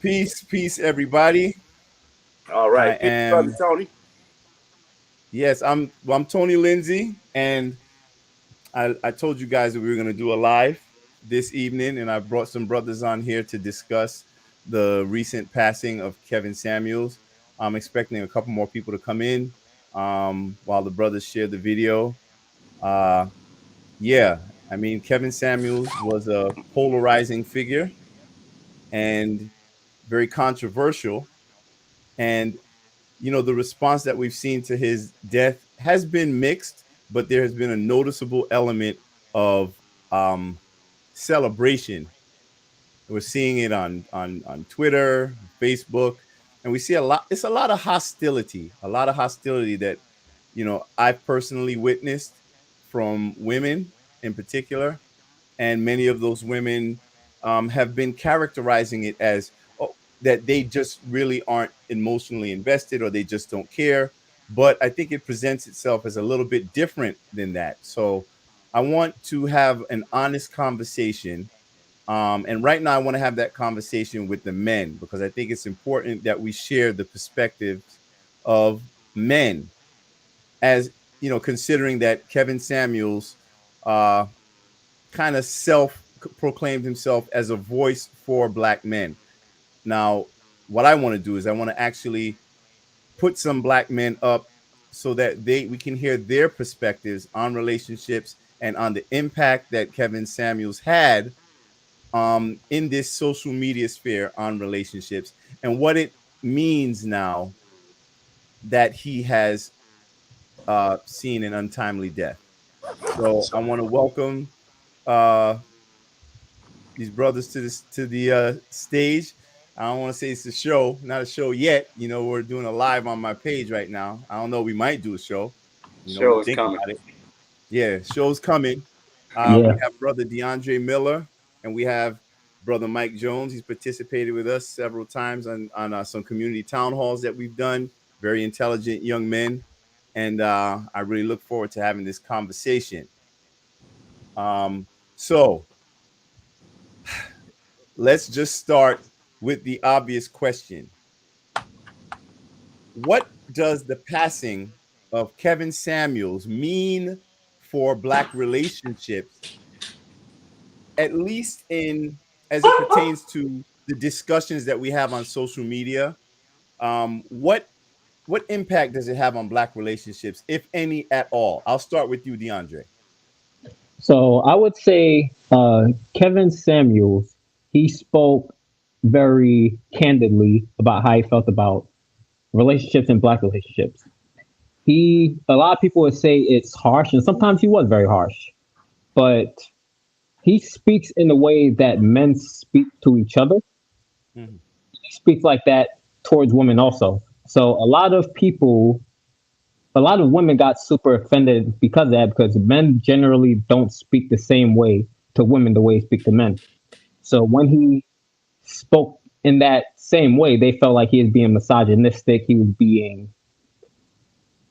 Peace, everybody. All I right, peace, brother am Tony. yes, I'm Tony Lindsay, and I told you guys that we were gonna do a live this evening, and I brought some brothers on here to discuss the recent passing of Kevin Samuels. I'm expecting a couple more people to come in while the brothers share the video. Uh, yeah, I mean Kevin Samuels was a polarizing figure and very controversial, and the response that we've seen to his death has been mixed, but there has been a noticeable element of um, celebration. We're seeing it on Twitter, Facebook, and we see a lot. It's a lot of hostility that I've personally witnessed from women in particular, and many of those women have been characterizing it as that they just really aren't emotionally invested or they just don't care. But I think it presents itself as a little bit different than that. So I want to have an honest conversation. And right now, I want to have that conversation with the men because I think it's important that we share the perspectives of men, as considering that Kevin Samuels uh, kind of self proclaimed himself as a voice for black men. Now, what I want to do is I want to actually put some black men up so that we can hear their perspectives on relationships and on the impact that Kevin Samuels had in this social media sphere on relationships and what it means now that he has seen an untimely death. So I want to welcome uh, these brothers to the stage. I don't want to say it's a show, not a show yet. We're doing a live on my page right now. I don't know. We might do a show. We'll Show is think coming. about it. Yeah, show's coming. We Yeah. have brother DeAndre Miller, and we have brother Mike Jones. He's participated with us several times on some community town halls that we've done. Very intelligent young men, and I really look forward to having this conversation. So let's just start with the obvious question. What does the passing of Kevin Samuels mean for black relationships, at least in as it pertains to the discussions that we have on social media? What impact does it have on black relationships, if any at all? I'll start with you, DeAndre. So I would say Kevin Samuels, he spoke very candidly about how he felt about relationships and black relationships. A lot of people would say it's harsh, and sometimes he was very harsh, but he speaks in the way that men speak to each other. Mhm. He speaks like that towards women also. So a lot of women got super offended because of that, because men generally don't speak the same way to women the way he speak to men. So when he spoke in that same way, they felt like he was being misogynistic. He was being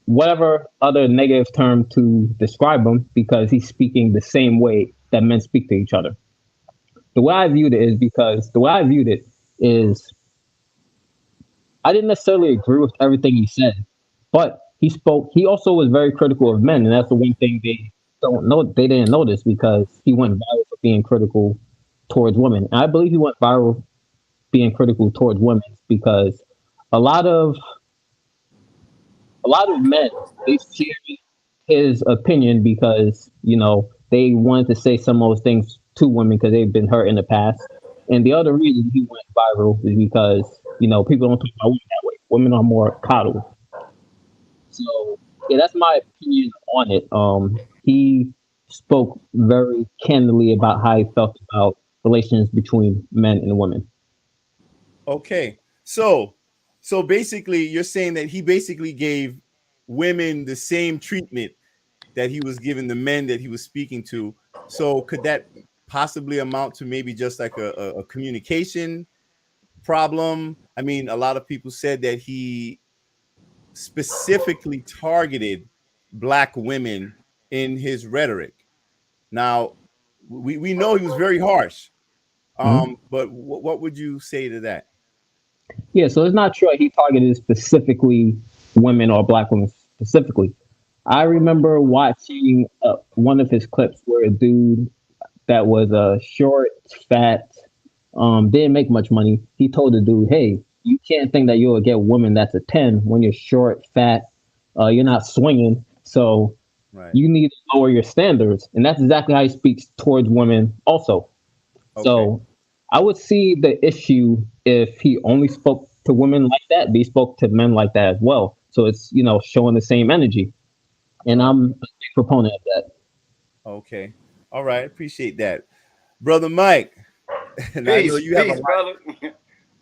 whatever other negative term to describe him because he's speaking the same way that men speak to each other. The way I viewed it is I didn't necessarily agree with everything he said, but he also was very critical of men, and that's the one thing they didn't notice because he went viral for being critical towards women. And I believe he went viral being critical towards women because a lot of a lot of men, they shared his opinion because they wanted to say some of those things to women because they've been hurt in the past. And the other reason he went viral is because people don't talk about women that way. Women are more coddled. So yeah, that's my opinion on it. He spoke very candidly about how he felt about relations between men and women. Okay, so basically, you're saying that he basically gave women the same treatment that he was giving the men that he was speaking to. So could that possibly amount to maybe just like a communication problem? I mean, a lot of people said that he specifically targeted black women in his rhetoric. Now, we know he was very harsh, Mhm. but what would you say to that? Yeah, so it's not true he targeted specifically women or black women specifically. I remember watching one of his clips where a dude that was short, fat, didn't make much money. He told the dude, "Hey, you can't think that you'll get a woman that's a 10 when you're short, fat, you're not swinging. So Right. you need to lower your standards." And that's exactly how he speaks towards women also. Okay. So I would see the issue if he only spoke to women like that, but he spoke to men like that as well. So it's, showing the same energy. And Oh, I'm a big proponent of that. okay. All right. Appreciate that. Brother Mike. And I know Peace, you have a peace, lot. brother.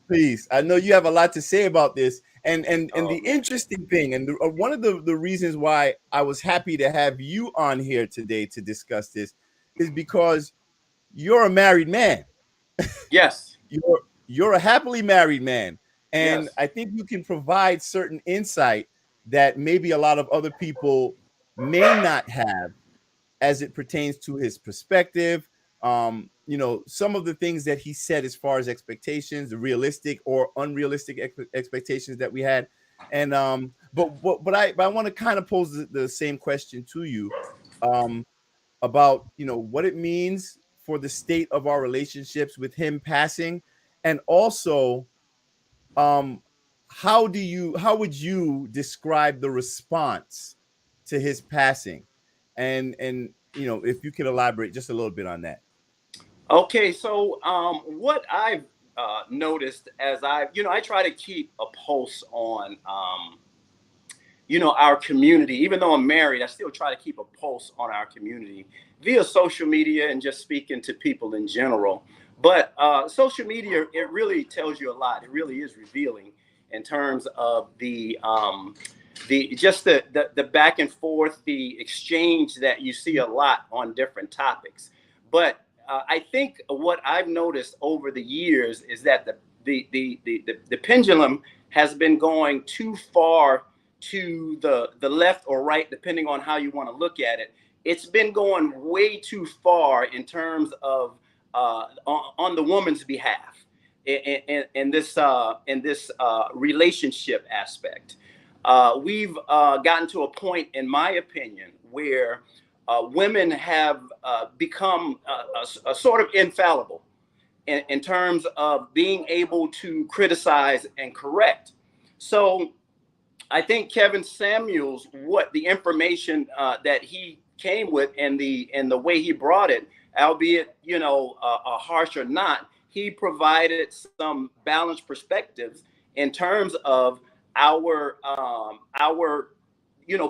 Please, I know you have a lot to say about this, and Oh the man. interesting thing, and one of the reasons why I was happy to have you on here today to discuss this, is because you're a married man. Yes. You're a happily married man, and Yes. I think you can provide certain insight that maybe a lot of other people may not have as it pertains to his perspective. Some of the things that he said as far as expectations, the realistic or unrealistic expectations that we had. And but I want to kind of pose the same question to you, um, about what it means for the state of our relationships with him passing, and also, um, how would you describe the response to his passing, and if you could elaborate just a little bit on that. Okay, so what I've noticed as I try to keep a pulse on our community. Even though I'm married, I still try to keep a pulse on our community via social media and just speaking to people in general. But social media, it really tells you a lot. It really is revealing in terms of the back and forth, the exchange that you see a lot on different topics. But I think what I've noticed over the years is that the pendulum has been going too far to the left or right, depending on how you want to look at it. It's been going way too far in terms of on the woman's behalf in this relationship aspect. We've gotten to a point, in my opinion, where women have become a sort of infallible in terms of being able to criticize and correct. So I think Kevin Samuels, what the information that he came with and the way he brought it, albeit harsh or not, he provided some balanced perspectives in terms of our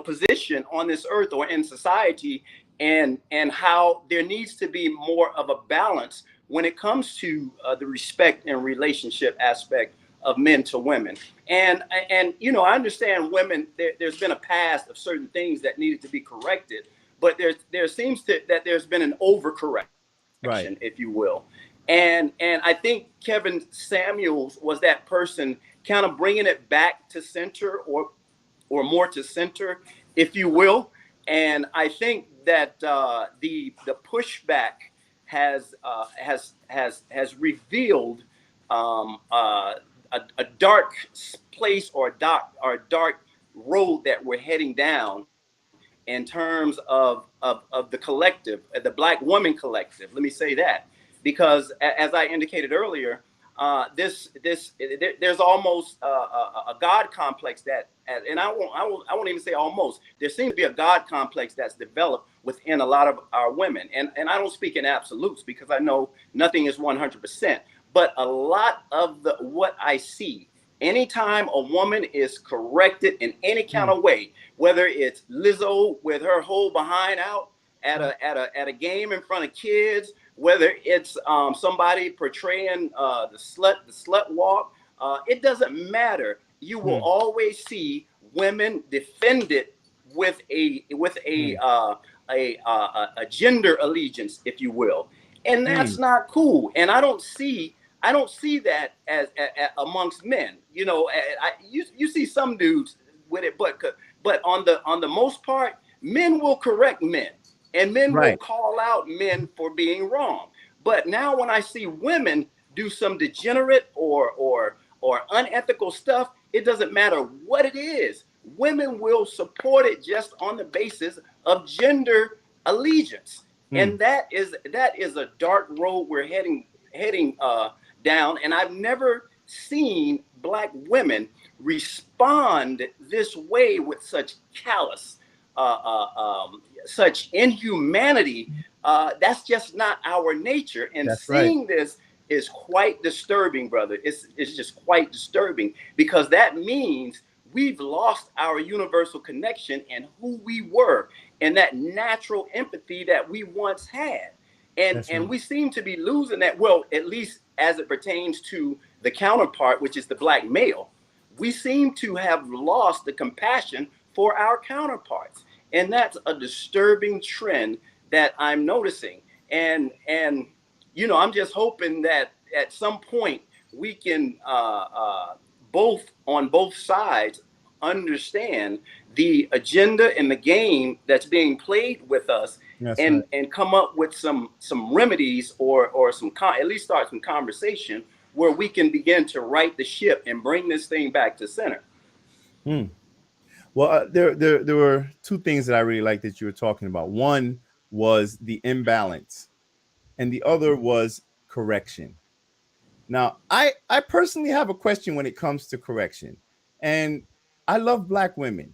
position on this earth or in society, and how there needs to be more of a balance when it comes to the respect and relationship aspect of men to women. And I understand women. There's been a past of certain things that needed to be corrected, but there seems that there's been an overcorrection, if you Right. will. And I think Kevin Samuels was that person, kind of bringing it back to center, or more to center, if you will. And I think that the pushback has revealed a dark place, or a dark road that we're heading down in terms of the collective, the Black woman collective. Let me say that, because as I indicated earlier, there's almost a God complex that, and I won't even say almost. There seems to be a God complex that's developed within a lot of our women, and I don't speak in absolutes because I know nothing is 100%. But a lot of what I see, anytime a woman is corrected in any kind Mm. of way, whether it's Lizzo with her whole behind out at a game in front of kids, whether it's somebody portraying the slut walk, it doesn't matter. You will Mm. always see women defended with Mm. a gender allegiance, if you will, and that's Mm. not cool. And I don't see that as amongst men. You see some dudes with it, but on the most part, men will correct men, and men will Right. call out men for being wrong. But now when I see women do some degenerate or unethical stuff, it doesn't matter what it is. Women will support it just on the basis of gender allegiance. Mm, And that is a dark road we're heading down. And I've never seen black women respond this way with such callous, such inhumanity. That's just not our nature. And that's right. seeing this is quite disturbing, brother. It's just quite disturbing because that means we've lost our universal connection and who we were and that natural empathy that we once had. And That's and right. we seem to be losing that. Well, at least as it pertains to the counterpart, which is the black male, we seem to have lost the compassion for our counterparts. And that's a disturbing trend that I'm noticing. And I'm just hoping that at some point we can both on both sides understand the agenda and the game that's being played with us, That's right. and come up with some remedies, or at least start some conversation where we can begin to right the ship and bring this thing back to center. Mm. Well, there were two things that I really liked that you were talking about. One was the imbalance, and the other was correction. Now, I personally have a question when it comes to correction, and I love black women,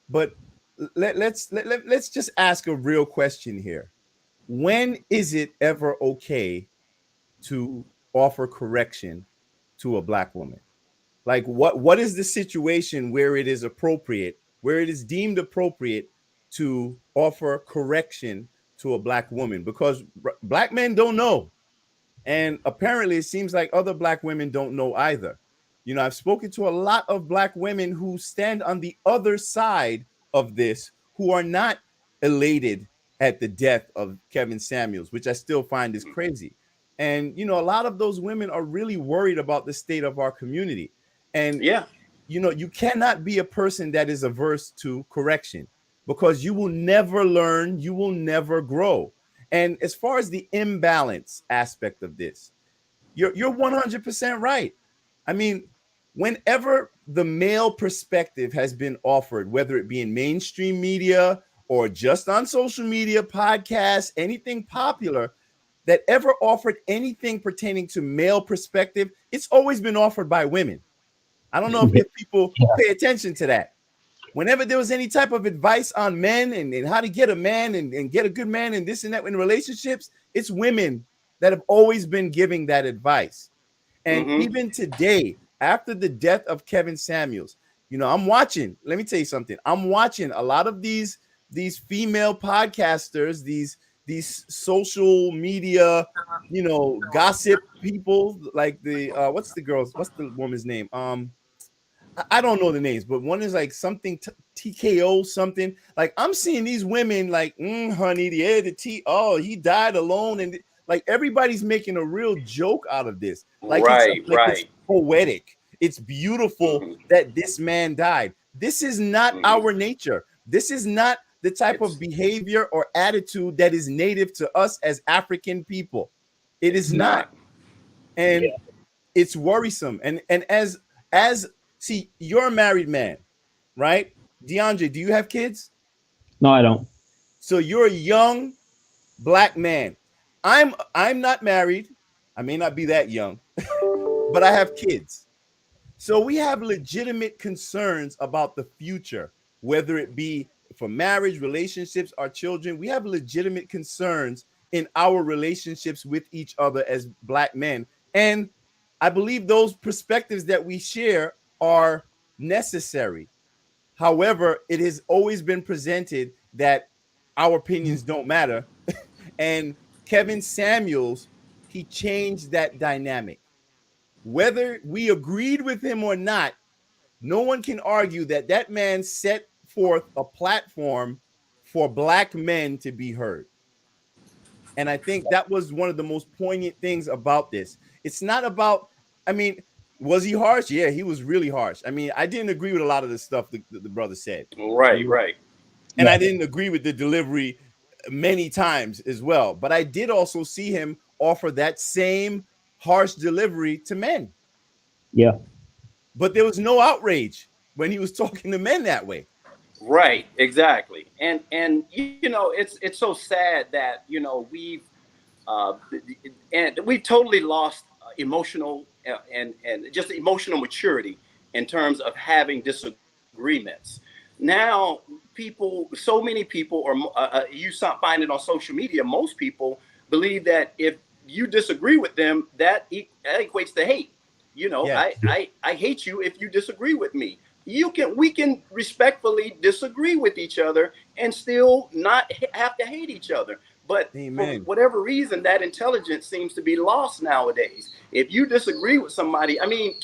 but let's just ask a real question here. When is it ever okay to offer correction to a black woman? Like what is the situation where it is appropriate, where it is deemed appropriate to offer correction to a black woman? Because black men don't know, and apparently it seems like other black women don't know either. I've spoken to a lot of black women who stand on the other side of this, who are not elated at the death of Kevin Samuels, which I still find is crazy. And a lot of those women are really worried about the state of our community. And Yeah. you cannot be a person that is averse to correction, because you will never learn, you will never grow. And as far as the imbalance aspect of this, you're 100% right. I mean, whenever the male perspective has been offered, whether it be in mainstream media or just on social media, podcasts, anything popular that ever offered anything pertaining to male perspective, it's always been offered by women. I don't know if people Yeah. pay attention to that. Whenever there was any type of advice on men and how to get a man and get a good man and this and that in relationships, it's women that have always been giving that advice. And Mm-hmm. even today, after the death of Kevin Samuels, I'm watching. Let me tell you something. I'm watching a lot of these female podcasters, these social media, gossip people, like the what's the woman's name? I don't know the names, but one is like something TKO something. Like I'm seeing these women like, honey, the T. Oh, he died alone, and like everybody's making a real joke out of this. Right, Like it's right. poetic. It's beautiful Mm-hmm. that this man died. This is not Mm-hmm. our nature. This is not the type of It's behavior or attitude that is native to us as African people. It is it's not, not. and it's worrisome. And as see, you're a married man, right? DeAndre, do you have kids? No, I don't. So you're a young black man. I'm not married. I may not be that young, but I have kids. So we have legitimate concerns about the future, whether it be for marriage, relationships, our children. We have legitimate concerns in our relationships with each other as black men. And I believe those perspectives that we share are necessary. However, it has always been presented that our opinions don't matter. And Kevin Samuels, he changed that dynamic. Whether we agreed with him or not, no one can argue that that man set forth a platform for black men to be heard. And I think that was one of the most poignant things about this. It's not about, I mean, was he harsh? Yeah, he was really harsh. I mean, I didn't agree with a lot of the stuff the brother said. Right, right. And Yeah. I didn't agree with the delivery many times as well. But I did also see him offer that same harsh delivery to men. Yeah. but there was no outrage when he was talking to men that way. Right, exactly. And it's so sad that uh, and we totally lost emotional and just emotional maturity in terms of having disagreements. Now, so many people, or find it on social media. Most people believe that if you disagree with them, that equates to hate. Yes. I hate you if you disagree with me. We can respectfully disagree with each other and still not have to hate each other. But for Amen. whatever reason, that intelligence seems to be lost nowadays. If you disagree with somebody, I mean,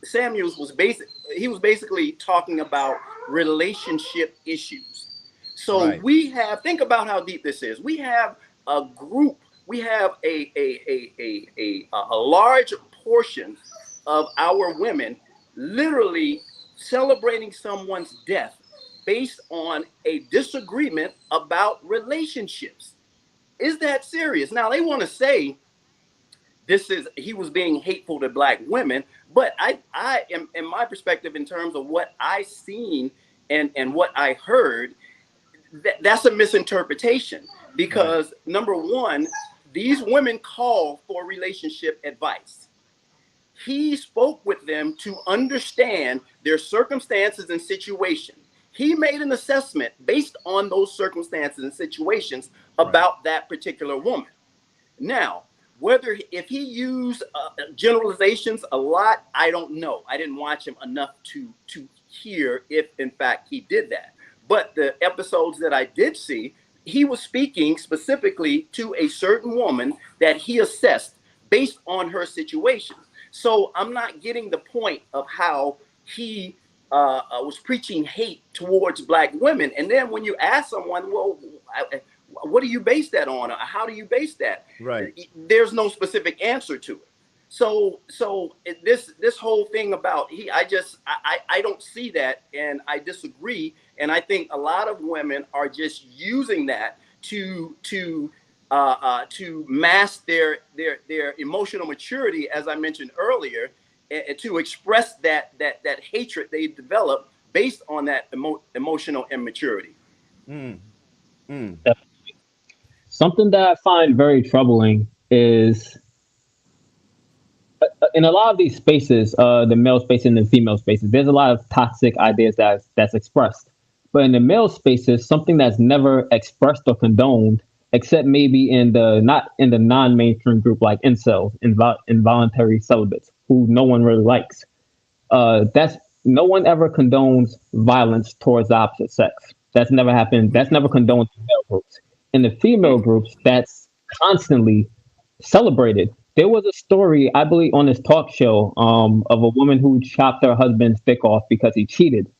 Samuels was basically talking about relationship issues. So Right. think about how deep this is. We have a group, we have a large portion of our women literally celebrating someone's death based on a disagreement about relationships. Is that serious? Now they want to say he was being hateful to black women, but I am, in my perspective, in terms of what I seen and what I heard, that's a misinterpretation. Right. Because number one, these women call for relationship advice. He spoke with them to understand their circumstances and situation. He made an assessment based on those circumstances and situations Right. about that particular woman. Now, whether if he used generalizations a lot, I don't know. I didn't watch him enough to hear if in fact he did that. But the episodes that I did see, he was speaking specifically to a certain woman that he assessed based on her situation. So I'm not getting the point of how he was preaching hate towards black women. And then when you ask someone, well, what do you base that on? How do you base that? Right. There's no specific answer to it. So this whole thing about I don't see that, and I disagree. And I think a lot of women are just using that to mask their emotional maturity, as I mentioned earlier, and to express that hatred they develop based on that emotional immaturity. Mm. Mm. Something that I find very troubling is in a lot of these spaces, the male space and the female spaces, there's a lot of toxic ideas that's expressed. But in the male spaces, something that's never expressed or condoned, except maybe in the not in the non-mainstream group like incels, involuntary celibates, who no one really likes. That's no one ever condones violence towards the opposite sex. That's never happened. That's never condoned in male groups. In the female Mm-hmm. groups, that's constantly celebrated. There was a story, I believe, on this talk show of a woman who chopped her husband's dick off because he cheated,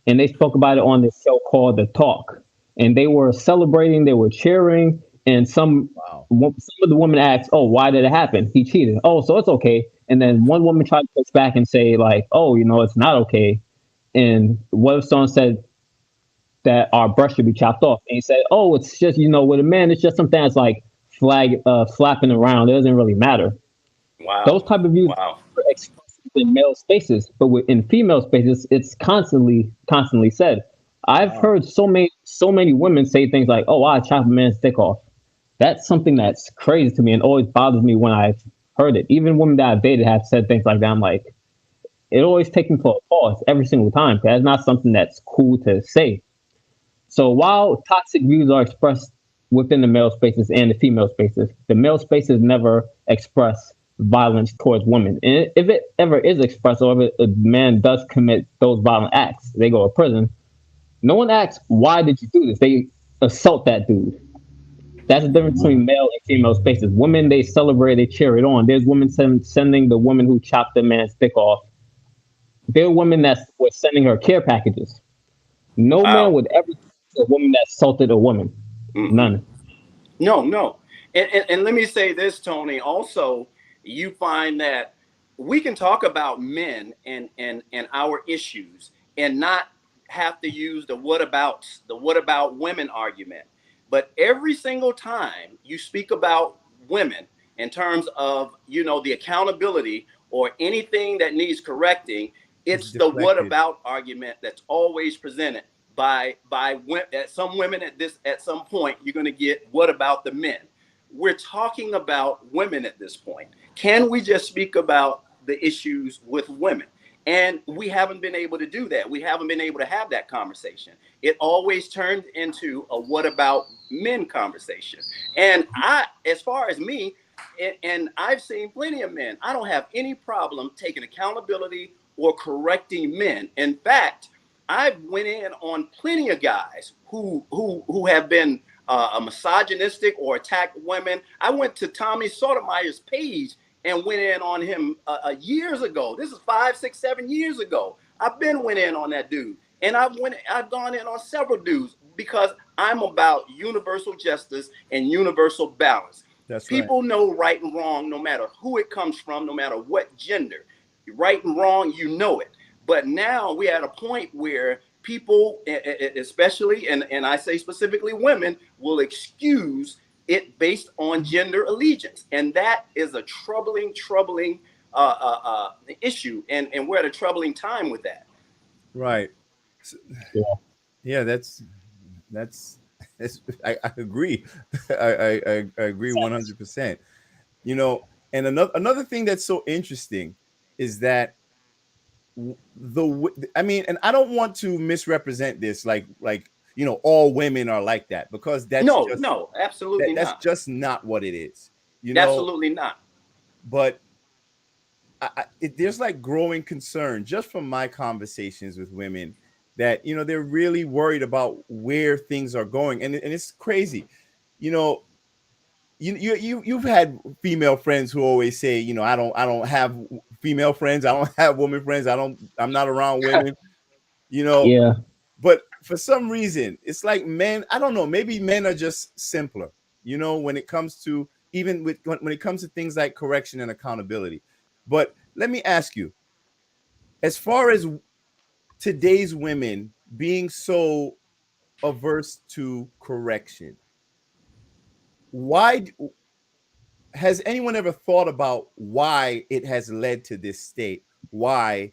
and they spoke about it on this show called The Talk, and they were celebrating, they were cheering, and Wow. some of the women asked, "Oh, why did it happen? He cheated. Oh, so it's okay." And then one woman tried to push back and say, like, "Oh, it's not okay." And what if someone said that our breast should be chopped off? And he said, "Oh, it's just with a man, it's just something that's like flapping around. It doesn't really matter." Those Wow. type of views Wow. are expressed in male spaces, but in female spaces, it's constantly said. I've Wow. heard so many women say things like, "Oh, I chop a man's dick off." That's something that's crazy to me and always bothers me when I've heard it. Even women that I've dated have said things like that. I'm like, it always takes me for a pause every single time, because that's not something that's cool to say. So while toxic views are expressed within the male spaces and the female spaces, the male spaces never express violence towards women. And if it ever is expressed, or if a man does commit those violent acts, they go to prison. No one asks, why did you do this? They assault that dude. That's the difference between male and female spaces. Women, they celebrate, they cheer it on. There's women sending the woman who chopped the man's dick off. There are women that were sending her care packages. No man Wow. would ever a woman that assaulted a woman. Mm-hmm. None. No, no. And let me say this, Tony. Also, you find that we can talk about men and our issues and not have to use the what about women argument. But every single time you speak about women in terms of the accountability or anything that needs correcting, It's it's the what deflected. about argument that's always presented by some women at some point. You're going to get what about the men. We're talking about women at this point. Can we just speak about the issues with women? And we haven't been able to do that. We haven't been able to have that conversation. It always turned into a what about men conversation. And as far as me, and I've seen plenty of men, I don't have any problem taking accountability or correcting men. In fact, I've went in on plenty of guys who have been a misogynistic or attacked women. I went to Tommy Sotomayor's page and went in on him years ago. This is 5, 6, 7 years ago. I've been went in on that dude, and I've gone in on several dudes because I'm about universal justice and universal balance. That's right. People know right and wrong, no matter who it comes from, no matter what gender. Right and wrong, you know it. But now we're at a point where people, especially, and I say specifically women, will excuse it based on gender allegiance. And that is a troubling issue. And we're at a troubling time with that. Right. Yeah. Yeah, that's I agree. I agree 100%. You know, and another thing that's so interesting is that I mean, and I don't want to misrepresent this, like all women are like that, because No, no, absolutely that's not. just not what it is. You know, Absolutely not. but there's like growing concern just from my conversations with women that they're really worried about where things are going, and it's crazy. You know, you've had female friends who always say, I don't have female friends, I don't have woman friends, I'm not around women, you know. Yeah. But for some reason, it's like men, I don't know, maybe men are just simpler, when it comes to even when it comes to things like correction and accountability. But let me ask you, as far as today's women being so averse to correction, why has anyone ever thought about why it has led to this state? Why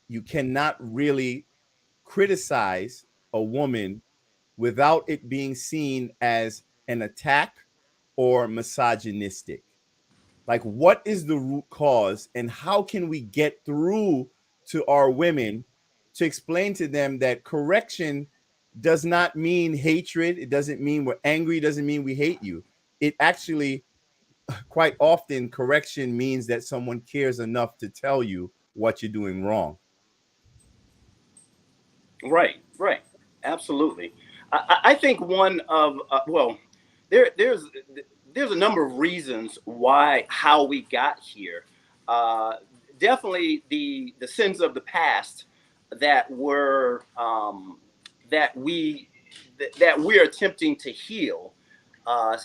you cannot really criticize a woman without it being seen as an attack or misogynistic? Like, what is the root cause, and how can we get through to our women to explain to them that correction does not mean hatred? It doesn't mean we're angry. It doesn't mean we hate you. It actually, quite often, correction means that someone cares enough to tell you what you're doing wrong. Right, right, absolutely. I think one of there there's a number of reasons why how we got here. Uh, Definitely the sins of the past that were that we that we're attempting to heal. Uh,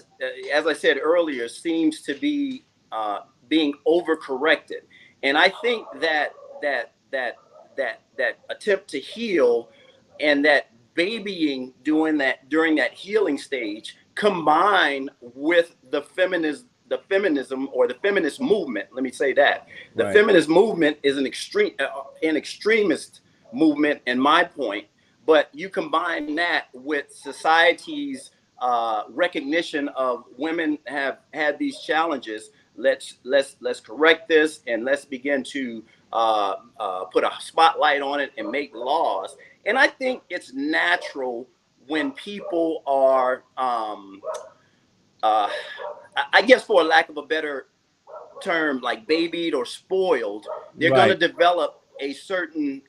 as I said earlier, seems to be being overcorrected, and I think that attempt to heal and that babying during that healing stage combined with the feminism or the feminist movement. Let me say that the Right. feminist movement is an extremist movement in my point, but you combine that with society's recognition of women have had these challenges. Let's correct this, and let's begin to put a spotlight on it and make laws. And I think it's natural when people are, uh, I guess, for a lack of a better term, like babied or spoiled, they're going to Right. develop a certain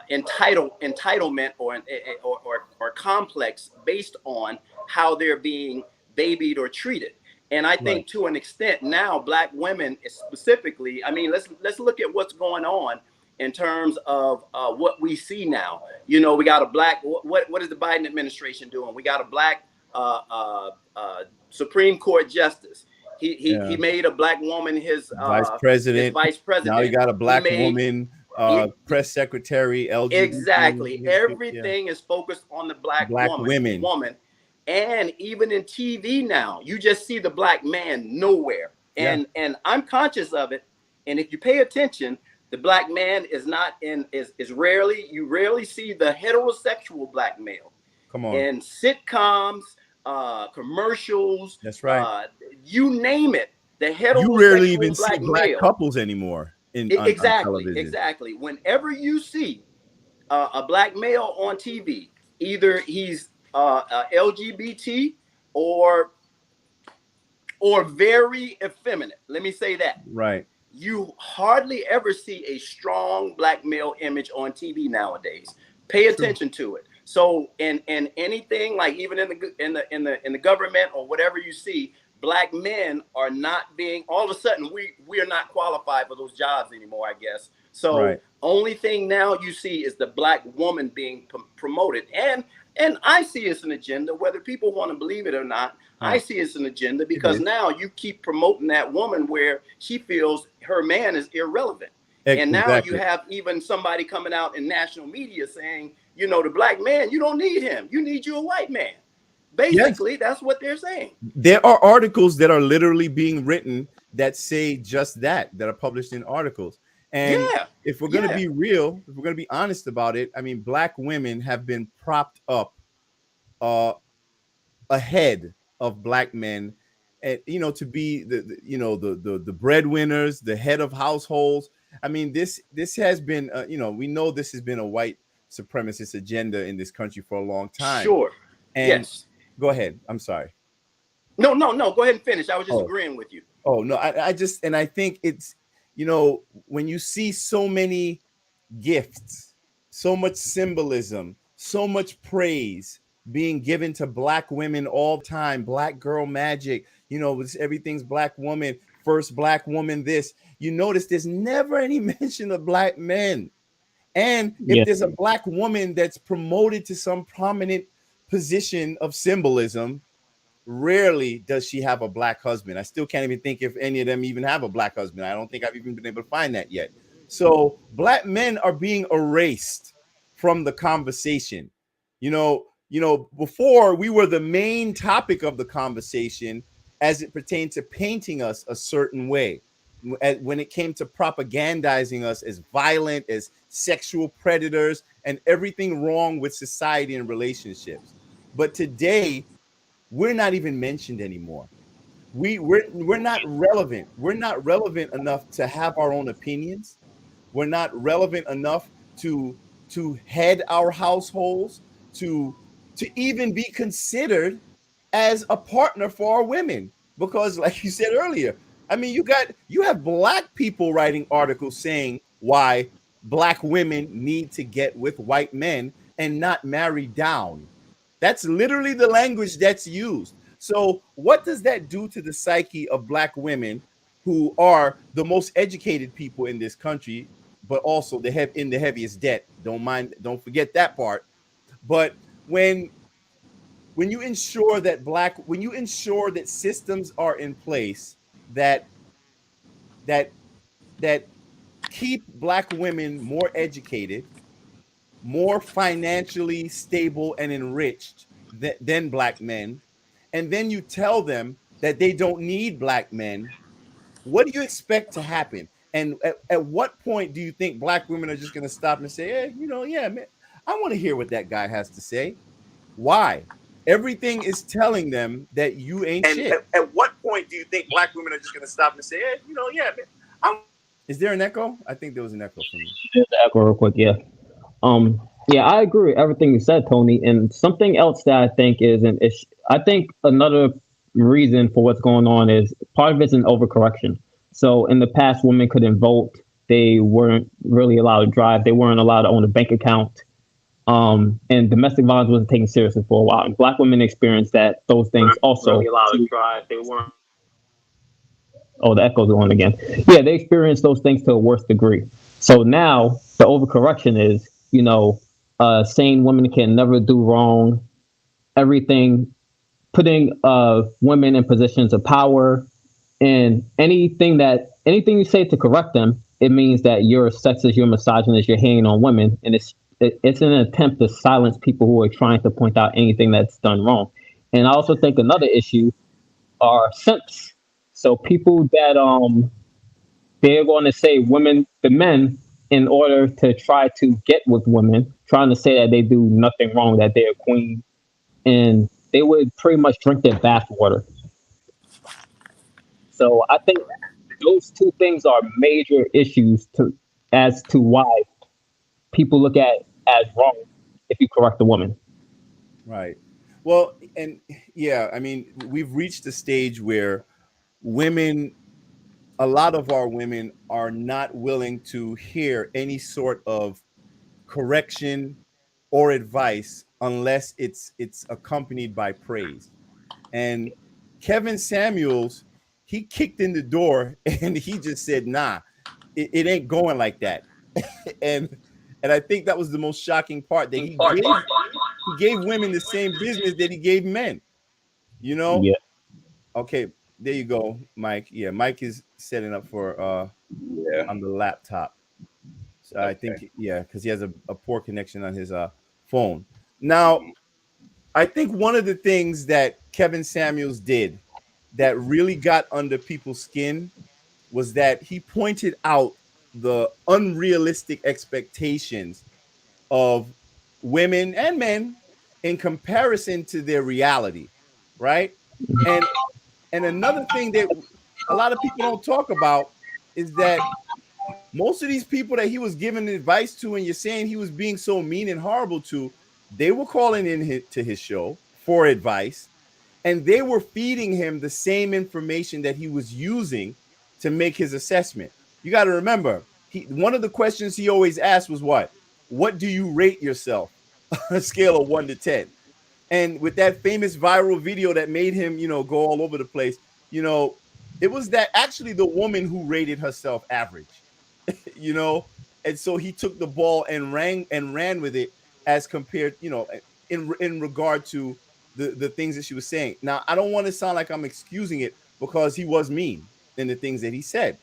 entitlement or complex based on how they're being babied or treated. And I Right. think to an extent now, black women specifically. I mean, let's look at what's going on in terms of what we see now. You know, we got a black. What is the Biden administration doing? We got a black Supreme Court justice. He Yeah. made a black woman Vice his president. vice Now you president. got a He black made woman, he, press secretary, exactly LGBT. Yeah. everything is focused on the black Black women. woman, and even in TV now, you just see the black man nowhere. Yeah. And I'm conscious of it. And if you pay attention, the black man is not in is rarely, you rarely see the heterosexual black male Come on. in sitcoms, commercials, That's right. you name it. The You rarely even heterosexual see black black male. couples anymore on Exactly, television. exactly. Whenever you see a black male on TV, either he's LGBT or very effeminate. Let me say that. Right. You hardly ever see a strong black male image on TV nowadays. Pay True. attention to it. So in anything, like even in the government or whatever you see, black men are not being, all of a sudden we are not qualified for those jobs anymore, I guess. So Right. only thing now you see is the black woman being promoted, and I see it's an agenda, whether people want to believe it or not. I Huh. see it's an agenda It because is. now you keep promoting that woman where she feels her man is irrelevant. And now you Exactly. have even somebody coming out in national media saying, you know, the black man, you don't need him. You need you a white man. Yes. Basically, that's what they're saying. There are articles that are literally being written that say just that are published in articles. And Yeah. if we're going to Yeah. be real, if we're going to be honest about it, I mean, black women have been propped up uh, ahead of black men, and to be the breadwinners, the head of households. I mean, this has been we know this has been a white supremacist agenda in this country for a long time. Sure. And Yes. go ahead. I'm sorry. No, no, no. Go ahead and finish. I was just Oh, agreeing with you. oh no, I just, and I think it's, when you see so many gifts, so much symbolism, so much praise being given to black women all the time, black girl magic, everything's black woman, first black woman, this, you notice there's never any mention of black men. And if Yeah, there's a black woman that's promoted to some prominent position of symbolism, rarely does she have a black husband. I still can't even think if any of them even have a black husband. I don't think I've even been able to find that yet. So black men are being erased from the conversation. Before we were the main topic of the conversation as it pertained to painting us a certain way. When it came to propagandizing us as violent, as sexual predators, and everything wrong with society and relationships. But today, we're not even mentioned anymore. We're not relevant. We're not relevant enough to have our own opinions. We're not relevant enough to head our households, to even be considered as a partner for our women. Because, like you said earlier, I mean, you have black people writing articles saying why black women need to get with white men and not marry down. That's literally the language that's used. So, what does that do to the psyche of black women who are the most educated people in this country, but also in the heaviest debt? Don't forget that part. But when when you ensure that systems are in place that that that keep black women more educated, more financially stable and enriched than black men, and then you tell them that they don't need black men, what do you expect to happen? And at what point do you think black women are just going to stop and say, hey, yeah, man, I want to hear what that guy has to say? Why? Everything is telling them that you ain't And shit. at what point do you think black women are just going to stop and say, hey, yeah, man, Is there an echo? I think there was an echo from you. just to echo real quick. Yeah. Um, yeah, I agree with everything you said, Tony. And something else that I think is an issue. I think another reason for what's going on is part of it's an overcorrection. So in the past, women couldn't vote. They weren't really allowed to drive. They weren't allowed to own a bank account. And domestic violence wasn't taken seriously for a while. And black women experienced that those things also. really allowed to drive. They weren't. Oh, the echo's on again. Yeah, they experienced those things to a worse degree. So now the overcorrection is, saying women can never do wrong, everything, putting women in positions of power, and anything you say to correct them, it means that you're sexist, you're misogynist, you're hating on women, and it's an attempt to silence people who are trying to point out anything that's done wrong. And I also think another issue are simps. So people that they're going to say women, the men, in order to try to get with women, trying to say that they do nothing wrong, that they're queen, and they would pretty much drink their bathwater. So I think those two things are major issues to as to why people look at as wrong if you correct a woman. Right. Well, and yeah, I mean, we've reached a stage where women, a lot of our women are not willing to hear any sort of correction or advice unless it's accompanied by praise. And Kevin Samuels, he kicked in the door and he just said, "Nah, it ain't going like that." and and I think that was the most shocking part, that he gave women the same business that he gave men. You know? Yeah. Okay, there you go, Mike. Yeah, Mike is setting up for Yeah. on the laptop. So I Okay. think, yeah, because he has a poor connection on his phone. Now, I think one of the things that Kevin Samuels did that really got under people's skin was that he pointed out the unrealistic expectations of women and men in comparison to their reality, right? And another thing that a lot of people don't talk about is that most of these people that he was giving advice to, and you're saying he was being so mean and horrible to, they were calling in to his show for advice, and they were feeding him the same information that he was using to make his assessment. You got to remember, one of the questions he always asked was what do you rate yourself on a scale of 1 to 10? And with that famous viral video that made him, go all over the place, you know, it was that actually the woman who rated herself average, you know, and so he took the ball and ran with it, as compared, in regard to the things that she was saying. Now, I don't want to sound like I'm excusing it, because he was mean in the things that he said,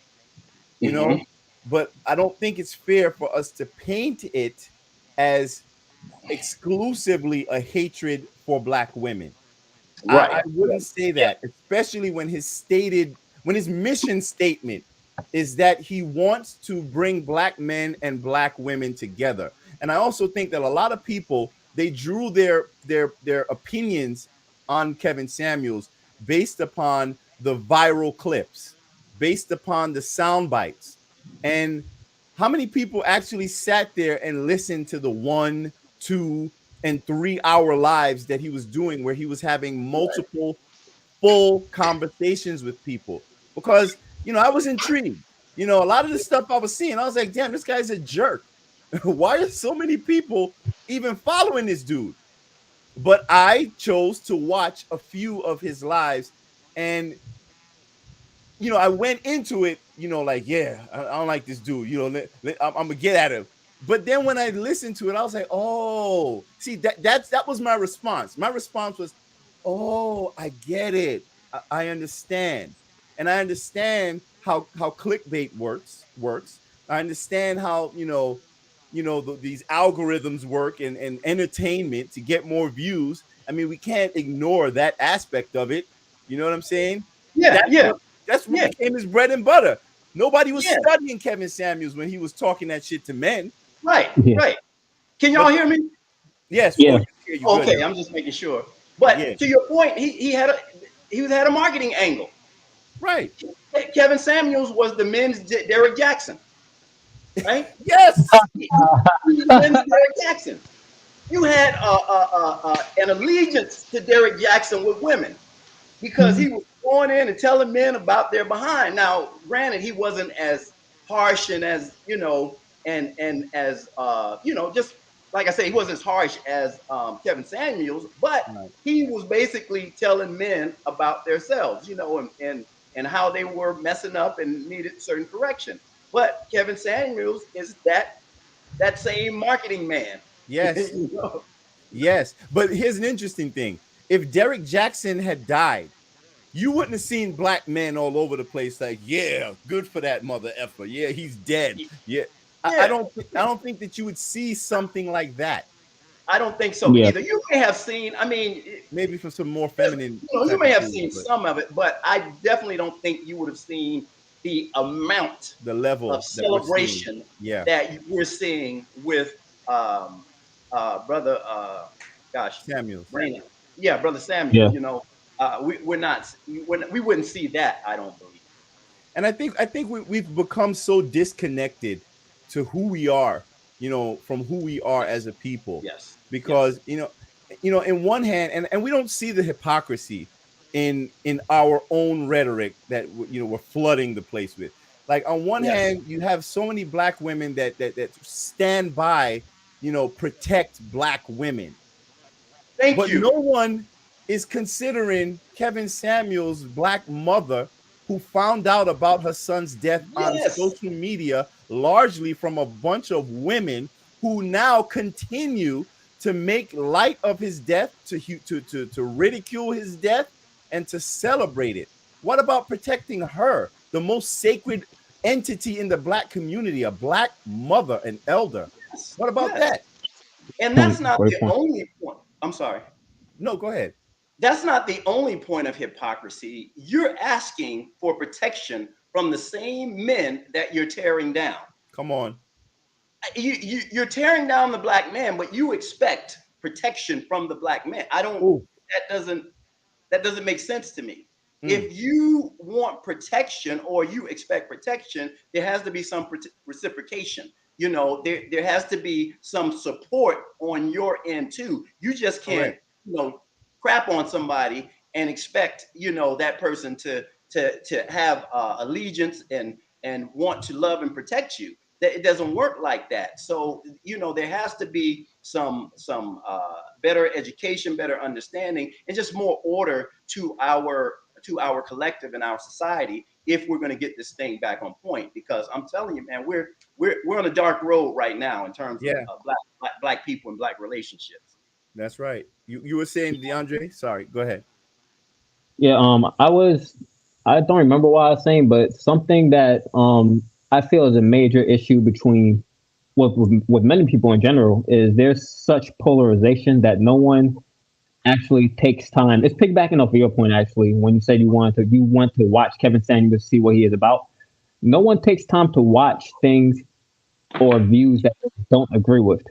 you Hmm. know, but I don't think it's fair for us to paint it as exclusively a hatred for black women. I Right. wouldn't say that, especially when his mission statement is that he wants to bring black men and black women together. And I also think that a lot of people, they drew their opinions on Kevin Samuels based upon the viral clips, based upon the sound bites. And how many people actually sat there and listened to the 1, 2, and 3 hour lives that he was doing, where he was having multiple full conversations with people? Because, I was intrigued. A lot of the stuff I was seeing, I was like, damn, this guy's a jerk. Why are so many people even following this dude? But I chose to watch a few of his lives, and I went into it, like, yeah, I don't like this dude. I'm gonna get at him. But then when I listened to it, I was like, oh, see, that was my response. My response was, oh, I get it. I understand, and I understand how clickbait works. I understand how these algorithms work, and entertainment to get more views. I mean, we can't ignore that aspect of it. You know what I'm saying? Yeah. That's Yeah. what that's what Yeah. became his bread and butter. Nobody was Yeah. studying Kevin Samuels when he was talking that shit to men. Right. Yeah. Right. Can y'all But hear me? yes, oh, Yeah. you hear you good Okay, now. I'm just making sure. But Yeah, to your point, he had a marketing angle. right. Kevin Samuels was the men's Derek Jackson, right? Yes. He was the men's Derek Jackson. You had an allegiance to Derek Jackson with women, because he was going in and telling men about their behind. Now, granted, he wasn't as harsh and as and as just like I say, he wasn't as harsh as Kevin Samuels, but Right. he was basically telling men about themselves, and how they were messing up and needed certain correction. But Kevin Samuels is that same marketing man. Yes. you know? Yes. But here's an interesting thing. If Derek Jackson had died, you wouldn't have seen black men all over the place like, yeah, good for that mother effer. Yeah, he's dead. Yeah. I Yeah, don't I don't think that you would see something like that. I don't think so Yeah, either. You may have seen, I mean, Maybe for some more feminine you type may of have foods, seen but some of it, but I definitely don't think you would have seen the amount the of level that we're seeing, celebration yeah, that we're seeing with um, brother, gosh, Samuels. Brandon. Yeah, brother Samuel. yeah, You know, we're not, we wouldn't see that. I don't believe. And I think we've become so disconnected to who we are, from who we are as Yes, a people, yes, yes, because in one hand, and we don't see the hypocrisy in our own rhetoric that we're flooding the place with. Like, on one yes. hand, you have so many black women that stand by, protect black women, Thank but no you. one is considering Kevin Samuels' black mother, who found out about her son's death on Yes, social media, largely from a bunch of women who now continue to make light of his death, to ridicule his death, and to celebrate it. What about protecting her, the most sacred entity in the black community, a black mother, an elder? yes, What about yes. that? And that's point, not great the point. only point. I'm sorry. No, go ahead. That's not the only point of hypocrisy. You're asking for protection from the same men that you're tearing down. Come on. You're tearing down the black man, but you expect protection from the black man. I don't. Oh, That doesn't. That doesn't make sense to me. mm, If you want protection or you expect protection, there has to be some reciprocation. You know, there has to be some support on your end too. You just can't, correct. you know, crap on somebody and expect, that person to have allegiance and want to love and protect you. That it doesn't work like that. So, there has to be some better education, better understanding, and just more order to our collective and our society if we're going to get this thing back on point. Because I'm telling you, man, we're on a dark road right now in terms of Yeah, black people and black relationships. that's right. You were saying, DeAndre? Sorry, go ahead. Yeah, I don't remember what I was saying, but something that I feel is a major issue between with many people in general is there's such polarization that no one actually takes time. It's piggybacking off of your point actually when you said you want to watch Kevin Samuels to see what he is about. No one takes time to watch things or views that they don't agree with.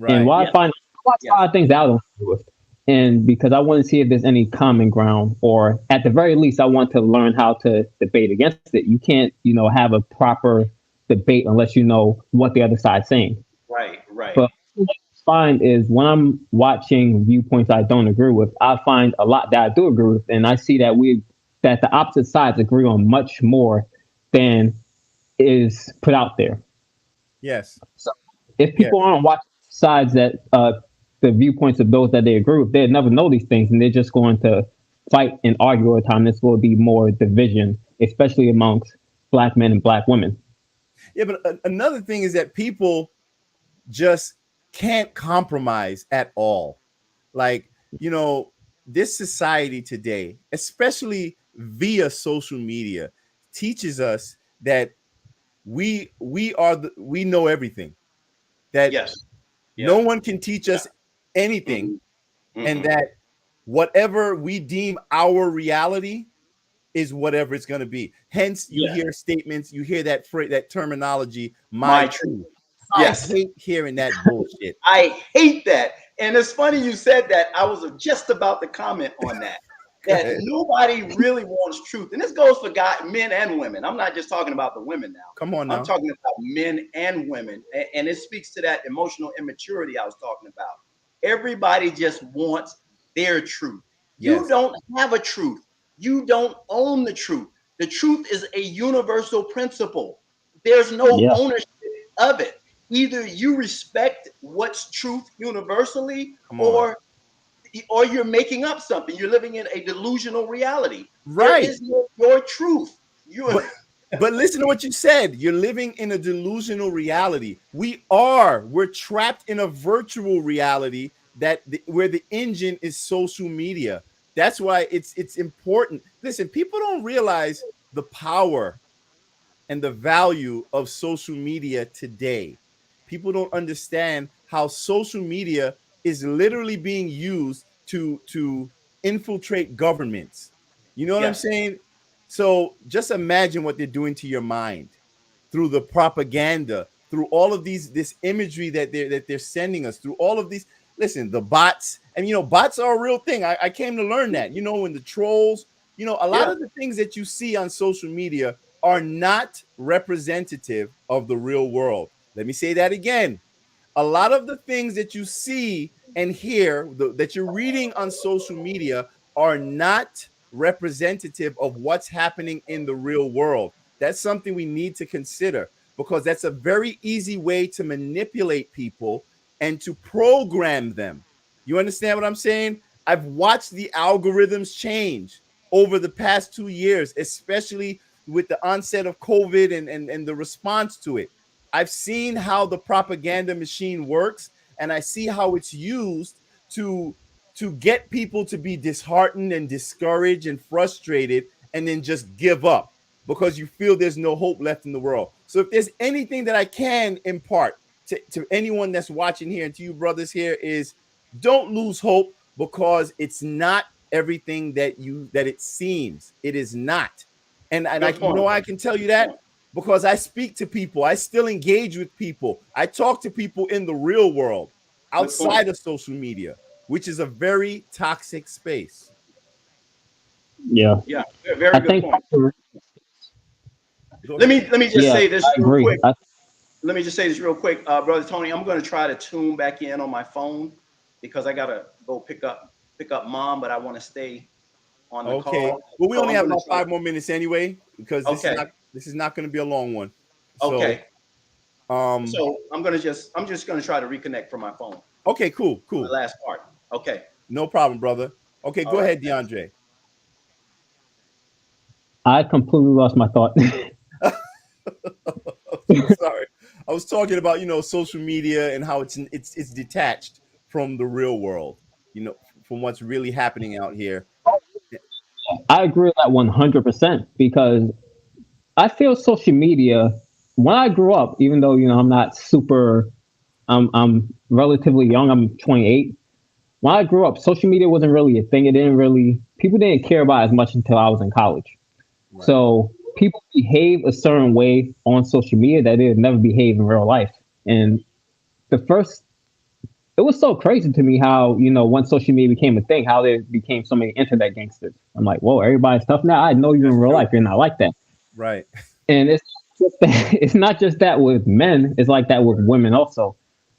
And Right. why I Yes, find I watch a yes, lot of things that I don't agree with. And because I want to see if there's any common ground, or at the very least, I want to learn how to debate against it. You can't, have a proper debate unless you know what the other side's saying. right, right. But what I find is when I'm watching viewpoints I don't agree with, I find a lot that I do agree with, and I see that the opposite sides agree on much more than is put out there. Yes. So if people Yes. aren't watching sides that the viewpoints of those that they agree with, they'd never know these things, and they're just going to fight and argue all the time. This will be more division, especially amongst black men and black women. Yeah, but another thing is that people just can't compromise at all. Like, this society today, especially via social media, teaches us that we know everything. That Yes, no yeah, one can teach yeah. us anything, Mm-mm, and mm-mm. that whatever we deem our reality is whatever it's going to be. Hence, you Yeah, hear statements, you hear that phrase, that terminology, my my truth. truth. I Yes. hate hearing that bullshit. I hate that. And it's funny you said that. I was just about to comment on that. Go That ahead. nobody really wants truth. And this goes for men and women. I'm not just talking about the women now. Come on I'm now. talking about men and women. And it speaks to that emotional immaturity I was talking about. Everybody just wants their truth. You Yes. don't have a truth. You don't own the truth. The truth is a universal principle. There's no Yeah, ownership of it. Either you respect what's truth universally, Come on. or you're making up something. You're living in a delusional reality. There Right. is no your truth. You But but listen to what you said. You're living in a delusional reality. We're trapped in a virtual reality where the engine is social media. That's why it's important. Listen, people don't realize the power and the value of social media today. People don't understand how social media is literally being used to infiltrate governments. You know what I'm Yes. saying? So just imagine what they're doing to your mind through the propaganda, through all of this imagery that they're sending us, through all of these. Listen, the bots, and bots are a real thing. I came to learn that. When the trolls, a lot Yeah. of the things that you see on social media are not representative of the real world. Let me say that again. A lot of the things that you see and hear that you're reading on social media are not representative of what's happening in the real world. That's something we need to consider, because that's a very easy way to manipulate people and to program them. You understand what I'm saying? I've watched the algorithms change over the past 2 years, especially with the onset of COVID and the response to it. I've seen how the propaganda machine works, and I see how it's used to get people to be disheartened and discouraged and frustrated, and then just give up because you feel there's no hope left in the world. So if there's anything that I can impart to anyone that's watching here and to you brothers here, is don't lose hope, because it's not everything that it seems. It is not. And I Good point. I can tell you Good that point. because I speak to people. I still engage with people. I talk to people in the real world Good point. outside of social media, which is a very toxic space. Yeah, Yeah. I Very good think. point. Go Let ahead. me let me just Yeah, say this I real agree. quick. Let me just say this real quick, brother Tony. I'm going to try to tune back in on my phone because I gotta go pick up mom, but I want to stay on the Okay. call. Well, we So only I'm have going to about try. 5 more minutes anyway, because Okay. this is not going to be a long one. So, Okay. um, So I'm just going to try to reconnect from my phone okay, cool, for the cool. last part. Okay. No problem, brother. Okay, All go right. ahead, Thanks. DeAndre. I completely lost my thought. I'm sorry. I was talking about social media and how it's detached from the real world. From what's really happening out here. I agree with that 100% because I feel social media. When I grew up, even though I'm not super, I'm relatively young. I'm 28. When I grew up, social media wasn't really a thing. It didn't really People didn't care about it as much until I was in college. Right. So people behave a certain way on social media that they would never behave in real life. And the first it was so crazy to me how, once social media became a thing, how there became so many internet gangsters. I'm like, whoa, everybody's tough now. I know you in That's real life. true. You're not like that. Right. And it's not just that with men, it's like that with women also.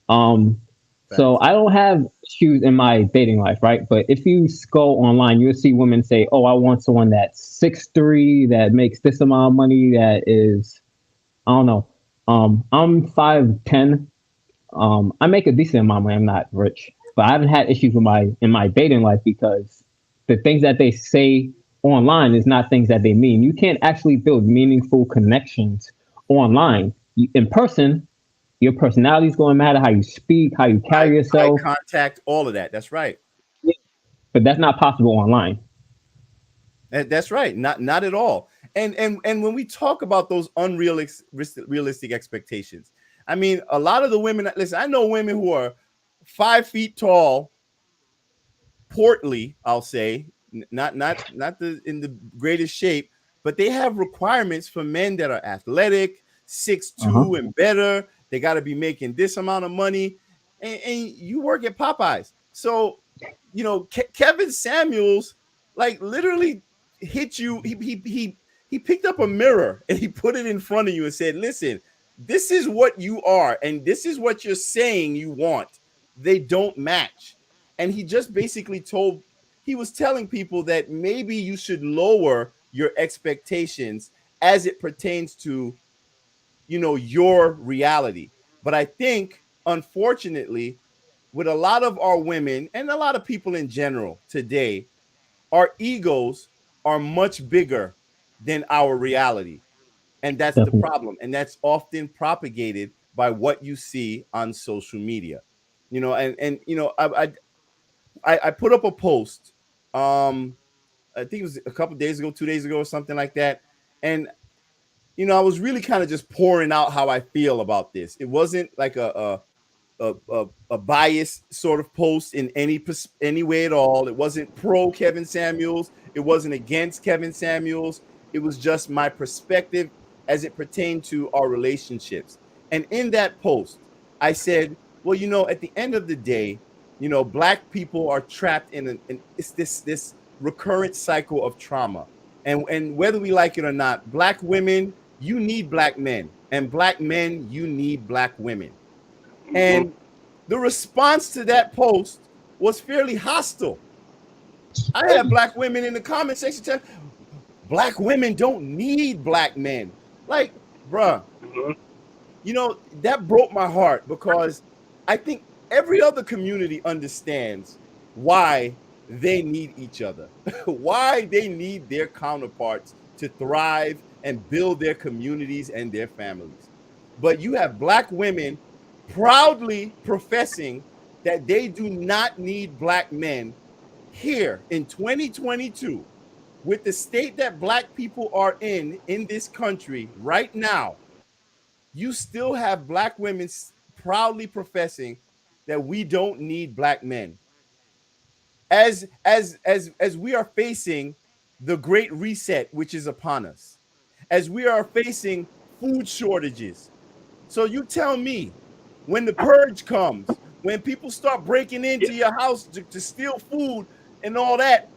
Um, so Facts. I don't have issues in my dating life, right? But if you go online, you'll see women say, "Oh, I want someone that's 6'3", that makes this amount of money, that is, I don't know. I'm 5'10". I make a decent amount of money. I'm not rich, but I haven't had issues with my in my dating life because the things that they say online is not things that they mean. You can't actually build meaningful connections online. In person, your personality is going to matter, how you speak, how you Eye carry eye yourself, contact, all of that. That's right. but that's not possible online. That's right. Not at all. And when we talk about those realistic expectations, I mean, a lot of the women. Listen, I know women who are 5 feet tall, portly, I'll say, not the in the greatest shape, but they have requirements for men that are athletic, six Uh huh. two and better. They got to be making this amount of money, and you work at Popeyes. So, Kevin Samuels, like, literally hit you. He picked up a mirror and he put it in front of you and said, "Listen, this is what you are, and this is what you're saying you want. They don't match." And he just basically he was telling people that maybe you should lower your expectations as it pertains to your reality. But I think, unfortunately, with a lot of our women and a lot of people in general today, our egos are much bigger than our reality. And that's the Definitely. problem, and that's often propagated by what you see on social media. I put up a post. I think it was a couple days ago, 2 days ago, or something like that. And I was really kind of just pouring out how I feel about this. It wasn't like a biased sort of post in any way at all. It wasn't pro Kevin Samuels. It wasn't against Kevin Samuels. It was just my perspective as it pertained to our relationships. And in that post, I said, well, at the end of the day, black people are trapped in it's this recurrent cycle of trauma. And whether we like it or not, black women, you need black men, and black men, you need black women. Mm-hmm. And the response to that post was fairly hostile. I had black women in the comment section telling black women don't need black men. Like, bruh, Mm-hmm. that broke my heart because I think every other community understands why they need each other, why they need their counterparts to thrive and build their communities and their families. But you have black women proudly professing that they do not need black men here in 2022 with the state that black people are in this country right now. You still have black women proudly professing that we don't need black men as we are facing the great reset which is upon us, as we are facing food shortages. So you tell me, when the purge comes, when people start breaking Yeah. into your house to steal food and all that,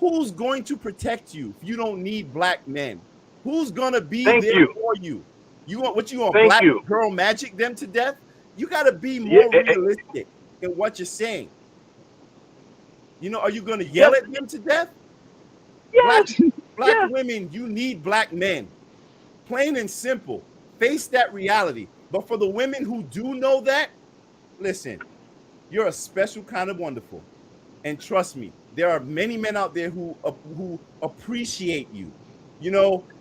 who's going to protect you if you don't need black men? Who's gonna be Thank there you. for you? You want what you want? Thank Black you. girl magic them to death? You got to be Yeah. more realistic in what you're saying. Are you gonna Yes. yell at them to death? Black Yes. black Yes. women, you need black men. Plain and simple. Face that reality. But for the women who do know that, listen, you're a special kind of wonderful. And trust me, there are many men out there who appreciate you.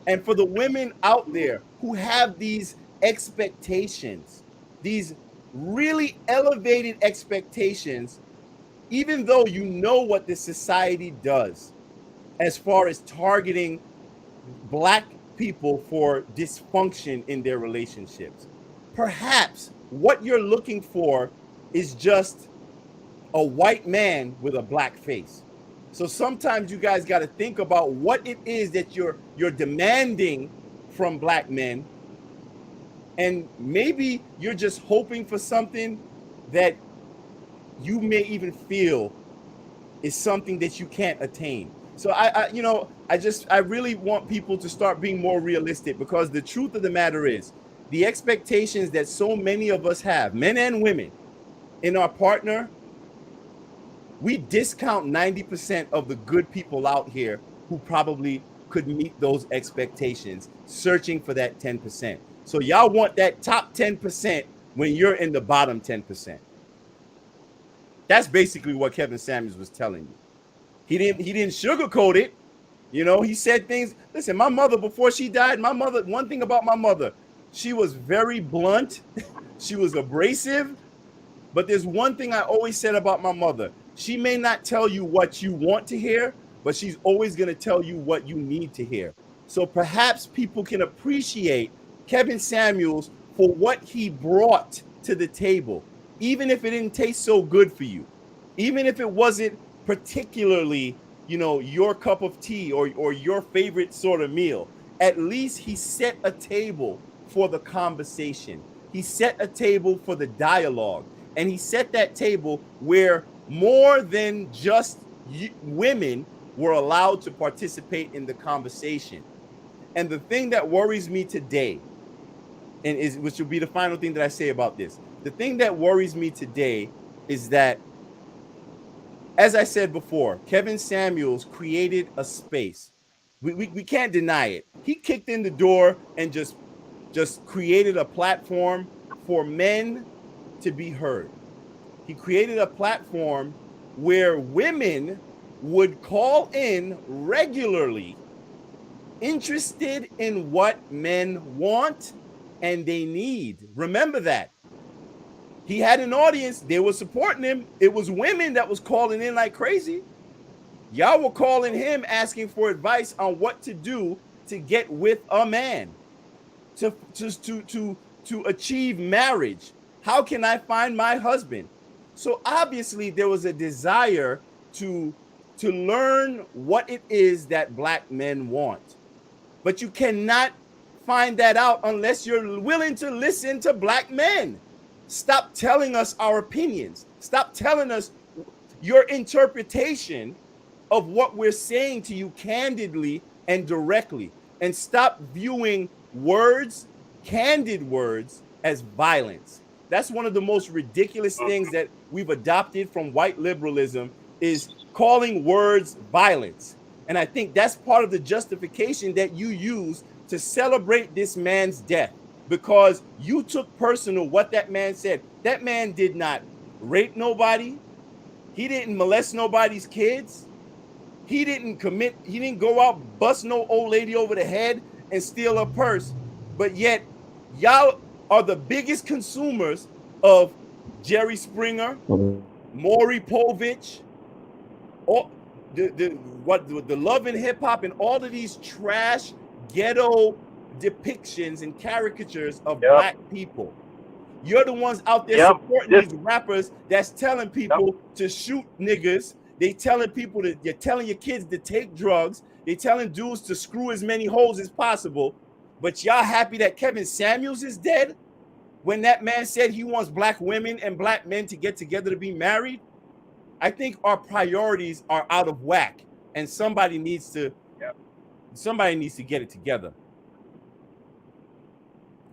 And for the women out there who have these expectations, these really elevated expectations, even though you know what this society does as far as targeting black people for dysfunction in their relationships. Perhaps what you're looking for is just a white man with a black face. So sometimes you guys got to think about what it is that you're demanding from black men, and maybe you're just hoping for something that you may even feel is something that you can't attain. So I really want people to start being more realistic, because the truth of the matter is the expectations that so many of us have, men and women, in our partner, we discount 90% of the good people out here who probably could meet those expectations, searching for that 10%. So y'all want that top 10% when you're in the bottom 10%. That's basically what Kevin Samuels was telling you. He didn't sugarcoat it. He said things. Listen, my mother, before she died, one thing about my mother, she was very blunt. She was abrasive. But there's one thing I always said about my mother. She may not tell you what you want to hear, but she's always going to tell you what you need to hear. So perhaps people can appreciate Kevin Samuels for what he brought to the table, even if it didn't taste so good for you, even if it wasn't particularly, your cup of tea or your favorite sort of meal. At least he set a table for the conversation. He set a table for the dialogue. And he set that table where more than just women were allowed to participate in the conversation. And the thing that worries me today, which will be the final thing that I say about this, the thing that worries me today is that, as I said before, Kevin Samuels created a space. We can't deny it. He kicked in the door and just created a platform for men to be heard. He created a platform where women would call in regularly, interested in what men want and they need. Remember that. He had an audience, they were supporting him. It was women that was calling in like crazy. Y'all were calling him asking for advice on what to do to get with a man, to achieve marriage. How can I find my husband? So obviously there was a desire to to learn what it is that black men want. But you cannot find that out unless you're willing to listen to black men. Stop telling us our opinions. Stop telling us your interpretation of what we're saying to you candidly and directly. And stop viewing words, candid words, as violence. That's one of the most ridiculous things that we've adopted from white liberalism is calling words violence. And I think that's part of the justification that you use to celebrate this man's death because you took personal what that man said. That man did not rape nobody. He didn't molest nobody's kids. He didn't go out, bust no old lady over the head and steal her purse. But yet, y'all are the biggest consumers of Jerry Springer, Maury Povich, all the love and hip hop and all of these trash ghetto depictions and caricatures of black people. You're the ones out there supporting these rappers that's telling people to shoot niggas. They telling people to, you're telling your kids to take drugs. They telling dudes to screw as many holes as possible. But y'all happy that Kevin Samuels is dead when that man said he wants black women and black men to get together to be married? I think our priorities are out of whack, and somebody needs to get it together.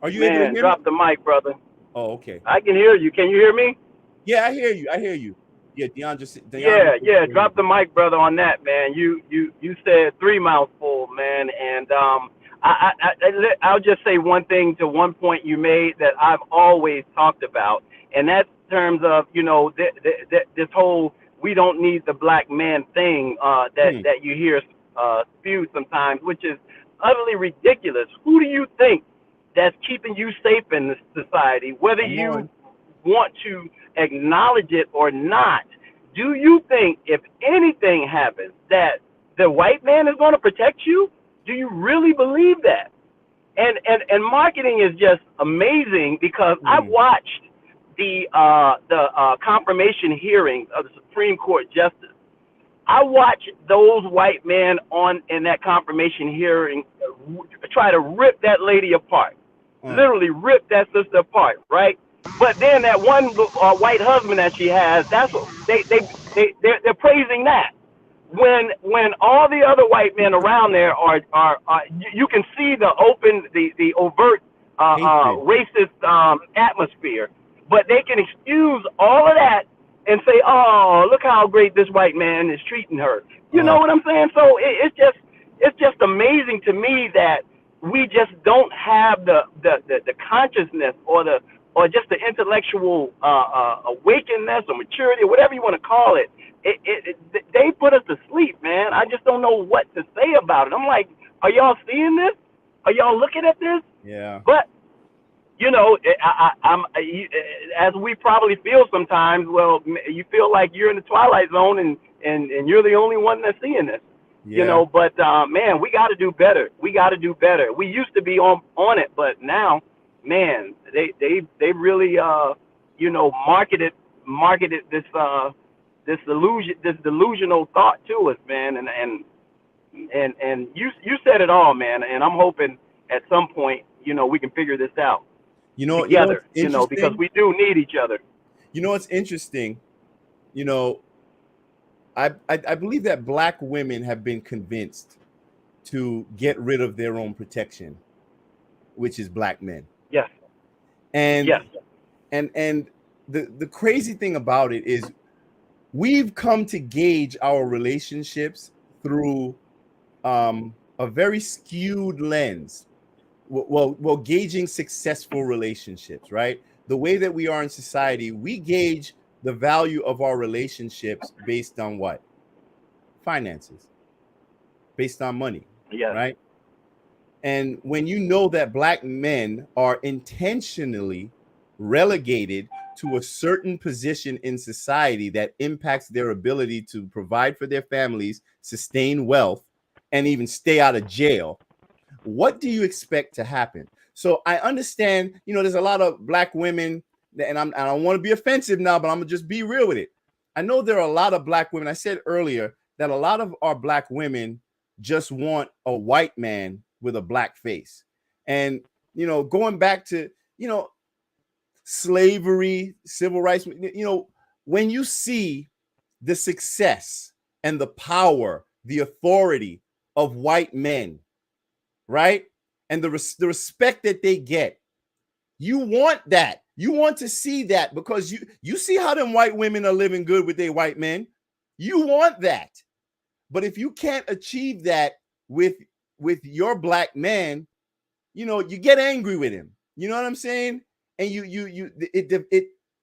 Are you able to hear drop me? the mic, brother. Oh, okay. I can hear you. Can you hear me? Yeah, I hear you. I hear you. Yeah, Yeah. Drop the mic, brother, on that, man. You said three mouthful, man, and I'll just say one thing to one point you made that I've always talked about, and that's in terms of this whole we don't need the black man thing that you hear spewed sometimes, which is utterly ridiculous. Who do you think that's keeping you safe in this society, whether you want to acknowledge it or not? Do you think if anything happens that the white man is going to protect you? Do you really believe that? And marketing is just amazing because I watched the confirmation hearings of the Supreme Court justice. I watched those white men in that confirmation hearing try to rip that lady apart, literally rip that sister apart, right? But then that one white husband that she has, that's what they're praising that. When all the other white men around there are you can see the overt racist atmosphere, but they can excuse all of that and say, oh, look how great this white man is treating her. You know what I'm saying? So it's just amazing to me that we just don't have the consciousness or just the intellectual awakeness or maturity or whatever you want to call it. They put us to sleep, man. I just don't know what to say about it. I'm like, are y'all seeing this? Are y'all looking at this? Yeah. But as we probably feel sometimes. Well, you feel like you're in the twilight zone and you're the only one that's seeing this. Yeah. But man, we got to do better. We got to do better. We used to be on it, but now, man, they really marketed this delusional thought to us, man. And you said it all, man. And I'm hoping at some point, we can figure this out together. Because we do need each other. You know what's interesting? I believe that black women have been convinced to get rid of their own protection, which is black men. Yes. And yes. And the crazy thing about it is we've come to gauge our relationships through a very skewed lens. Well, gauging successful relationships, right? The way that we are in society, we gauge the value of our relationships based on what? Finances, based on money, right? And when you know that black men are intentionally relegated to a certain position in society that impacts their ability to provide for their families, sustain wealth, and even stay out of jail, what do you expect to happen? So I understand, there's a lot of black women, and I don't want to be offensive now, but I'm gonna just be real with it. I know there are a lot of black women. I said earlier that a lot of our black women just want a white man with a black face. And, going back to, slavery, civil rights, when you see the success and the power, the authority of white men, right? And the respect that they get, you want that. You want to see that because you see how them white women are living good with their white men. You want that. But if you can't achieve that with your black man, you get angry with him. You know what I'm saying? And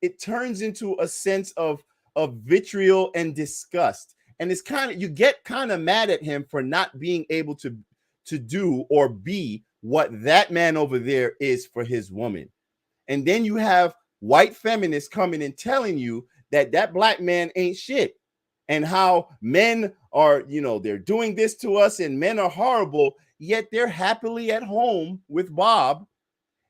it turns into a sense of vitriol and disgust. And it's you get kind of mad at him for not being able to do or be what that man over there is for his woman. And then you have white feminists coming and telling you that black man ain't shit, and how men are, they're doing this to us and men are horrible, yet they're happily at home with Bob,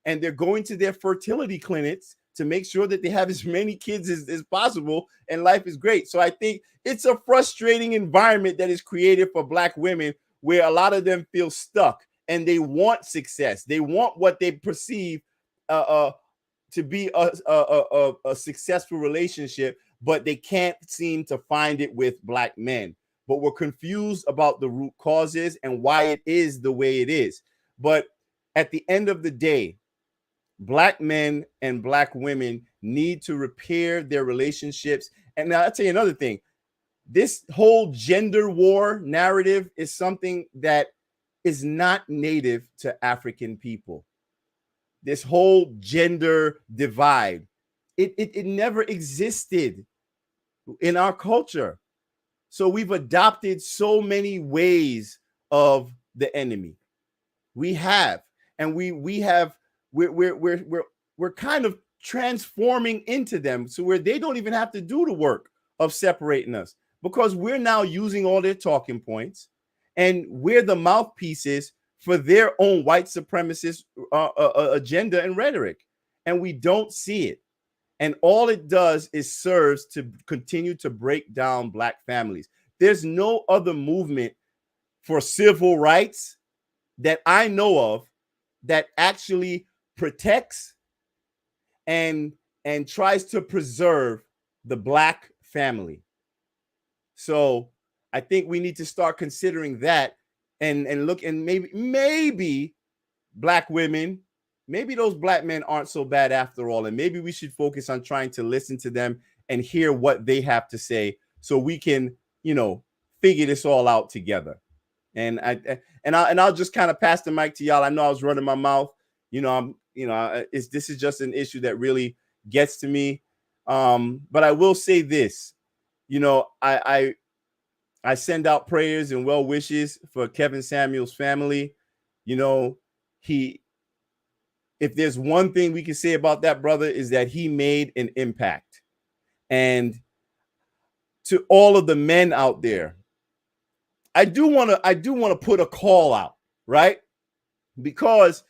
and they're going to their fertility clinics to make sure that they have as many kids as possible, and life is great. So I think it's a frustrating environment that is created for black women, where a lot of them feel stuck and they want success. They want what they perceive to be a successful relationship, but they can't seem to find it with black men. But we're confused about the root causes and why it is the way it is. But at the end of the day, black men and black women need to repair their relationships. And now I'll tell you another thing. This whole gender war narrative is something that is not native to African people. This whole gender divide, it never existed in our culture. So we've adopted so many ways of the enemy. We have, and we're kind of transforming into them, so where they don't even have to do the work of separating us, because we're now using all their talking points, and we're the mouthpieces for their own white supremacist agenda and rhetoric, and we don't see it. And all it does is serves to continue to break down black families. There's no other movement for civil rights that I know of that actually protects and tries to preserve the black family. So I think we need to start considering that, and look, and maybe black women, maybe those black men aren't so bad after all, and maybe we should focus on trying to listen to them and hear what they have to say, so we can, figure this all out together. And I'll just kind of pass the mic to y'all. I know I was running my mouth. This is just an issue that really gets to me. But I will say this, I send out prayers and well wishes for Kevin Samuel's family. If there's one thing we can say about that brother, is that he made an impact. And to all of the men out there, I do want to put a call out, right? Because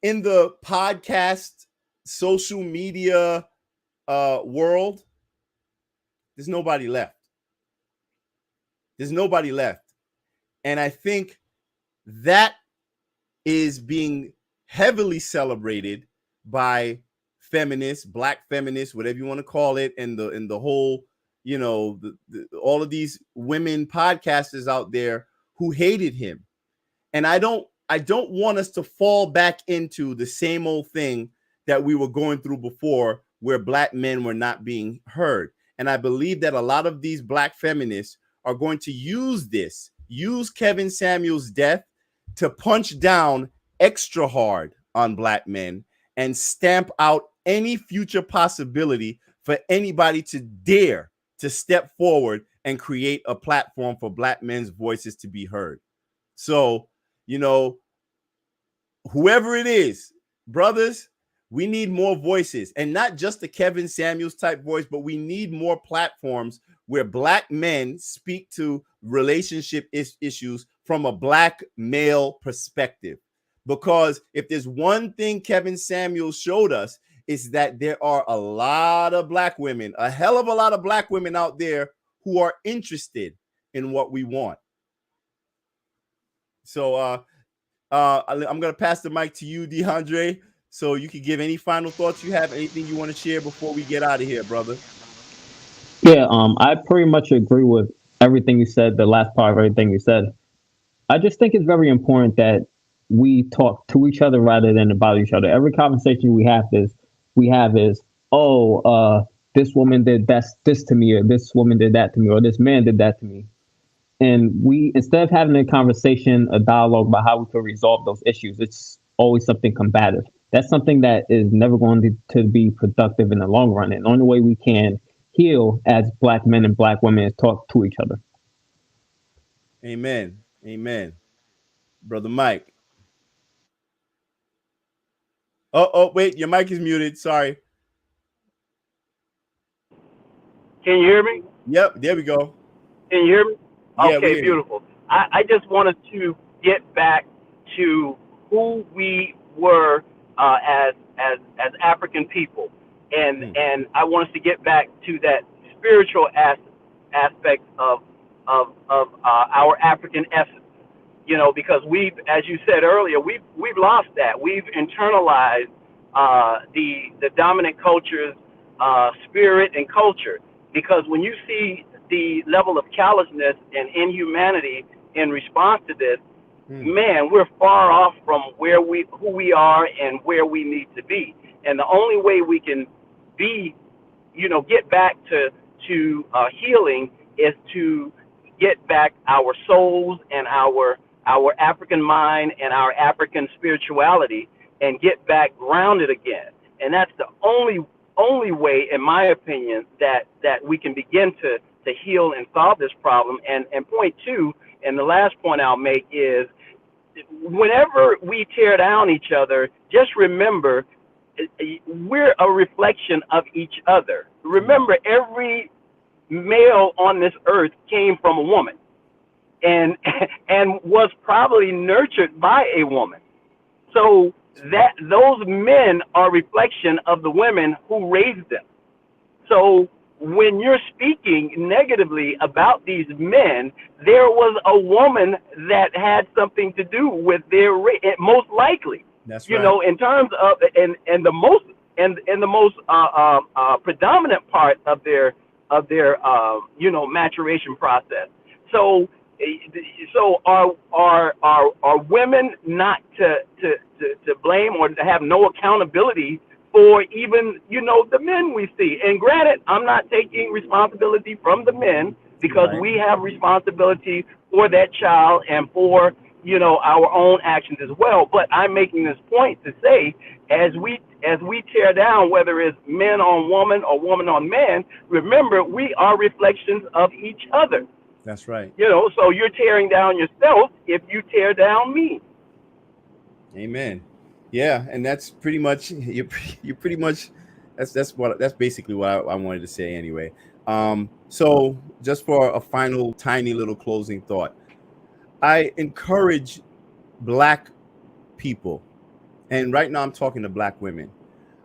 in the podcast, social media world, there's nobody left. There's nobody left. And I think that is being heavily celebrated by feminists, black feminists, whatever you want to call it, and the whole, all of these women podcasters out there who hated him. And I don't want us to fall back into the same old thing that we were going through before, where black men were not being heard. And I believe that a lot of these black feminists are going to use Kevin Samuel's death to punch down extra hard on black men and stamp out any future possibility for anybody to dare to step forward and create a platform for black men's voices to be heard. So, whoever it is, brothers, we need more voices, and not just the Kevin Samuels type voice, but we need more platforms where black men speak to relationship issues from a black male perspective. Because if there's one thing Kevin Samuels showed us, is that there are a lot of black women, a hell of a lot of black women out there who are interested in what we want. So I'm gonna pass the mic to you, DeAndre, so you can give any final thoughts you have, anything you want to share before we get out of here, brother. Yeah, I pretty much agree with everything you said, the last part of everything you said. I just think it's very important that we talk to each other rather than about each other. Every conversation we have is, oh, this woman did this to me, or this woman did that to me, or this man did that to me. And we, instead of having a conversation, a dialogue about how we could resolve those issues, it's always something combative. That's something that is never going to be productive in the long run. And the only way we can heal as black men and black women is talk to each other. Amen. Amen. Brother Mike. Wait, your mic is muted. Sorry. Can you hear me? Yep, there we go. Can you hear me? Yeah, we Okay, hear you. beautiful. I just wanted to get back to who we were as African people, and I want us to get back to that spiritual aspect of our African essence. You know, because we've, as you said earlier, we've lost that. We've internalized the dominant culture's spirit and culture. Because when you see the level of callousness and inhumanity in response to this, man, we're far off from who we are and where we need to be. And the only way we can be, get back to healing is to get back our souls and our African mind and our African spirituality and get back grounded again. And that's the only way, in my opinion, that we can begin to heal and solve this problem. And point two, and the last point I'll make is, whenever we tear down each other, just remember we're a reflection of each other. Remember, every male on this earth came from a woman and was probably nurtured by a woman. So that those men are a reflection of the women who raised them. So when you're speaking negatively about these men, there was a woman that had something to do with their most likely. That's right. In terms of and the most predominant part of their maturation process. So are women not to blame or to have no accountability for even the men we see? And granted, I'm not taking responsibility from the men, because we have responsibility for that child and for our own actions as well. But I'm making this point to say, as we tear down, whether it's men on woman or woman on man, remember, we are reflections of each other. That's right. So you're tearing down yourself if you tear down me. Amen. Yeah, and that's pretty much you pretty much that's basically what I wanted to say anyway. So just for a final tiny little closing thought, I encourage black people, and right now I'm talking to black women.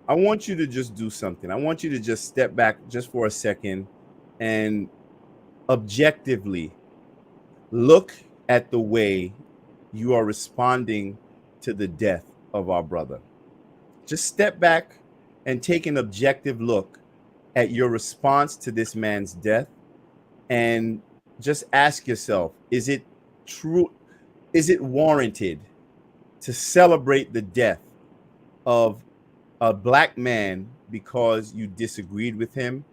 I want you to just do something. I want you to just step back just for a second and objectively look at the way you are responding to the death of our brother. Just step back and take an objective look at your response to this man's death, and just ask yourself, is it true? Is it warranted to celebrate the death of a black man because you disagreed with him,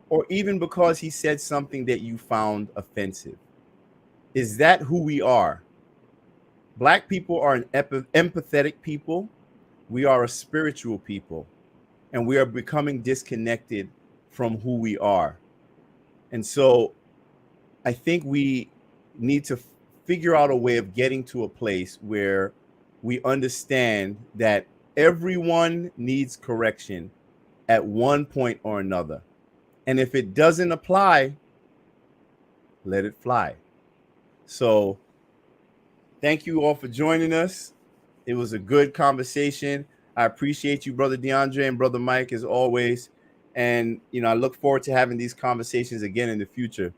or even because he said something that you found offensive? Is that who we are? Black people are an empathetic people. We are a spiritual people, and we are becoming disconnected from who we are. And so I think we need to figure out a way of getting to a place where we understand that everyone needs correction at one point or another. And if it doesn't apply, let it fly. So thank you all for joining us. It was a good conversation. I appreciate you, brother DeAndre and brother Mike, as always. And I look forward to having these conversations again in the future.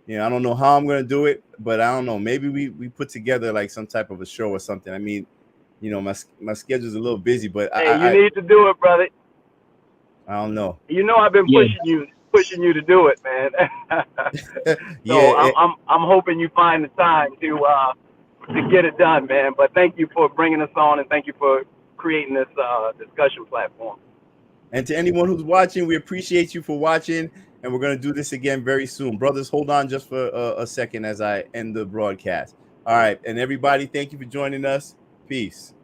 I don't know how I'm going to do it, but I don't know. Maybe we put together like some type of a show or something. I mean, my schedule's a little busy, but Hey, you need to do it, brother. I don't know. I've been Yeah, pushing you to do it, man. Yeah, So I'm hoping you find the time to get it done, man. But thank you for bringing us on, and thank you for creating this discussion platform. and to anyone who's watching, we appreciate you for watching, and we're going to do this again very soon. Brothers, hold on just for a second as I end the broadcast. All right, and everybody, thank you for joining us. Peace.